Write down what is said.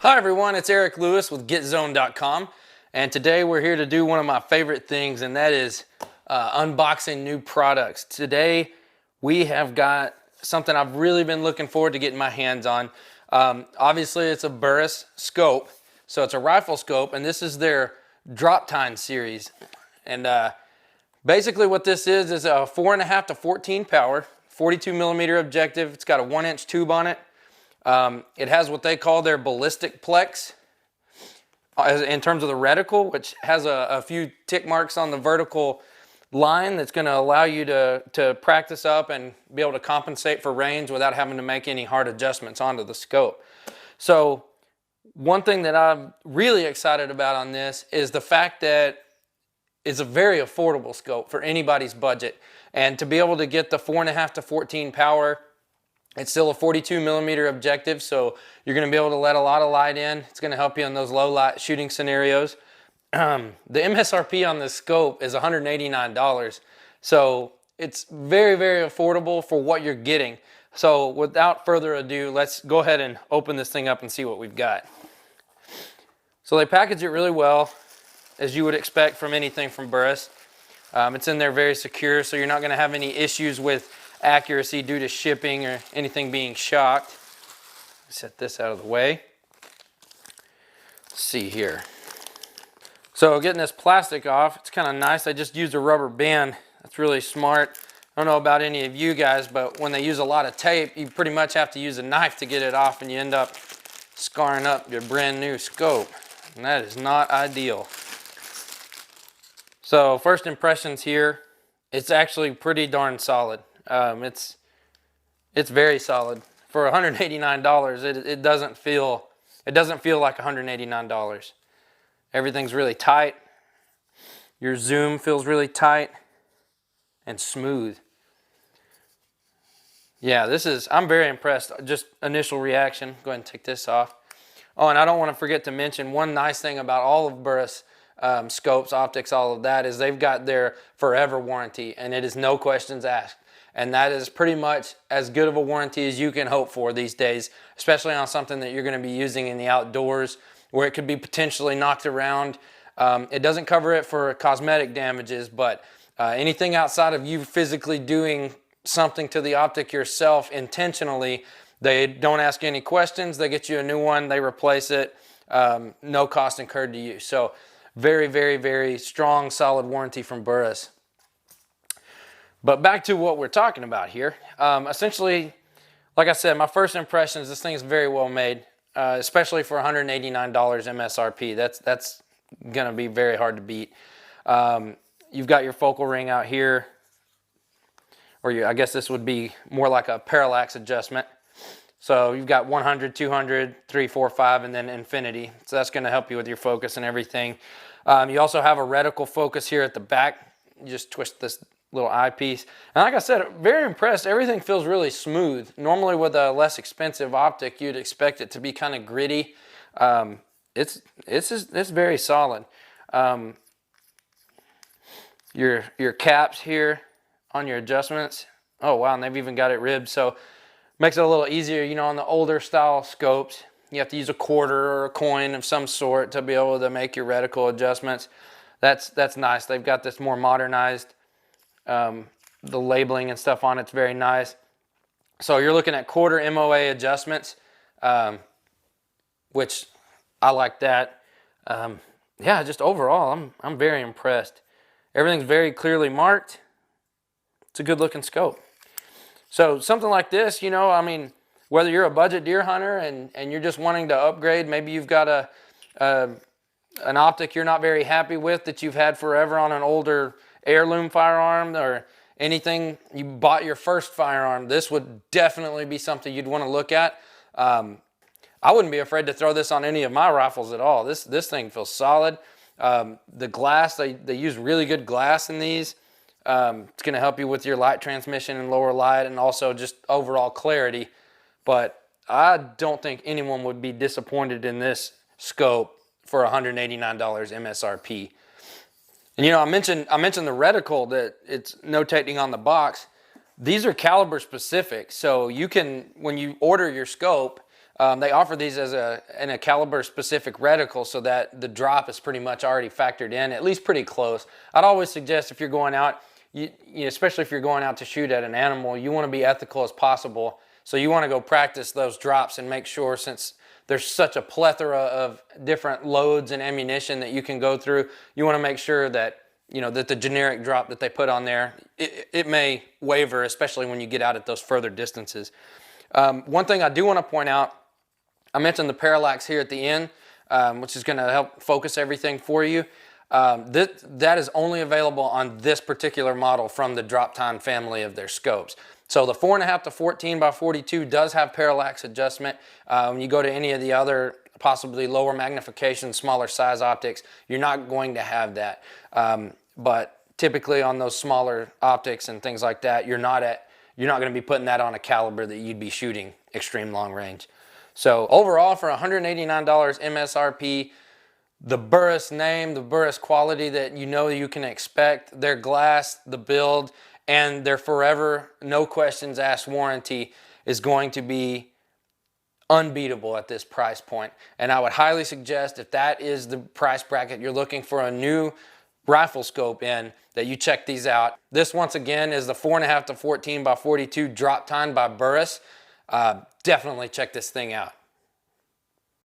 Hi everyone, it's Eric Lewis with GetZone.com, and today we're here to do one of my favorite things, and that is unboxing new products. Today we have got something I've really been looking forward to getting my hands on. Obviously it's a Burris scope, so it's a rifle scope, and this is their Droptine series. And basically what this is a 4.5 to 14 power, 42 millimeter objective. It's got a 1-inch tube on it. It has what they call their ballistic plex in terms of the reticle, which has a few tick marks on the vertical line that's going to allow you to practice up and be able to compensate for range without having to make any hard adjustments onto the scope. So one thing that I'm really excited about on this is the fact that it's a very affordable scope for anybody's budget, and to be able to get the 4.5 to 14 power. It's still a 42 millimeter objective, so you're going to be able to let a lot of light in. It's going to help you in those low light shooting scenarios. The MSRP on this scope is $189, so it's very, very affordable for what you're getting. So without further ado, let's go ahead and open this thing up and see what we've got. So they package it really well, as you would expect from anything from Burris. It's in there very secure, so you're not going to have any issues with accuracy due to shipping or anything being shocked. Set this out of the way. Let's see here. So getting this plastic off, it's kind of nice. I just used a rubber band. That's really smart. I don't know about any of you guys, but when they use a lot of tape, you pretty much have to use a knife to get it off, and you end up scarring up your brand new scope. And that is not ideal. So first impressions here, it's actually pretty darn solid. It's very solid for $189. It doesn't feel like $189. Everything's really tight. Your zoom feels really tight and smooth. Yeah, I'm very impressed. Just initial reaction. Go ahead and take this off. Oh, and I don't want to forget to mention one nice thing about all of Burris scopes, optics, all of that, is they've got their forever warranty, and it is no questions asked. And that is pretty much as good of a warranty as you can hope for these days, especially on something that you're going to be using in the outdoors where it could be potentially knocked around. It doesn't cover it for cosmetic damages, but anything outside of you physically doing something to the optic yourself intentionally, they don't ask any questions. They get you a new one, they replace it, no cost incurred to you. So very, very, very strong, solid warranty from Burris. But back to what we're talking about here. Essentially, like I said, my first impression is this thing is very well made, especially for $189 MSRP. That's going to be very hard to beat. You've got your focal ring out here, or I guess this would be more like a parallax adjustment. So you've got 100, 200, 3, 4, 5, and then infinity. So that's going to help you with your focus and everything. You also have a reticle focus here at the back. You just twist this little eyepiece. And like I said, very impressed. Everything feels really smooth. Normally with a less expensive optic, you'd expect it to be kind of gritty. It's very solid. Your caps here on your adjustments. Oh wow, and they've even got it ribbed, so makes it a little easier. You know, on the older style scopes, you have to use a quarter or a coin of some sort to be able to make your reticle adjustments. That's nice. They've got this more modernized. The labeling and stuff on it's very nice. So you're looking at quarter MOA adjustments, which I like that. Yeah, just overall, I'm very impressed. Everything's very clearly marked. It's a good looking scope. So something like this, you know, I mean, whether you're a budget deer hunter and you're just wanting to upgrade, maybe you've got an optic you're not very happy with that you've had forever on an older heirloom firearm, or anything, you bought your first firearm, this would definitely be something you'd want to look at. I wouldn't be afraid to throw this on any of my rifles at all. This thing feels solid. The glass, they use really good glass in these. It's going to help you with your light transmission and lower light, and also just overall clarity. But I don't think anyone would be disappointed in this scope for $189 MSRP. And you know, I mentioned the reticle that it's notating on the box. These are caliber specific, so you can, when you order your scope, They offer these as in a caliber specific reticle so that the drop is pretty much already factored in, at least pretty close. I'd always suggest if you're going out, especially if you're going out to shoot at an animal, you want to be ethical as possible. So you want to go practice those drops and make sure, since there's such a plethora of different loads and ammunition that you can go through, you want to make sure that that the generic drop that they put on there, it may waver, especially when you get out at those further distances. One thing I do want to point out, I mentioned the Parallax here at the end, which is going to help focus everything for you. That is only available on this particular model from the Droptine family of their scopes. So the 4.5 to 14 by 42 does have parallax adjustment. When you go to any of the other possibly lower magnification, smaller size optics, you're not going to have that. But typically on those smaller optics and things like that, you're not going to be putting that on a caliber that you'd be shooting extreme long range. So overall, for $189 MSRP, the Burris name, the Burris quality that you can expect, their glass, the build, and their forever, no questions asked warranty is going to be unbeatable at this price point. And I would highly suggest, if that is the price bracket you're looking for a new rifle scope in, that you check these out. This, once again, is the 4.5 to 14 by 42 Droptine by Burris. Definitely check this thing out.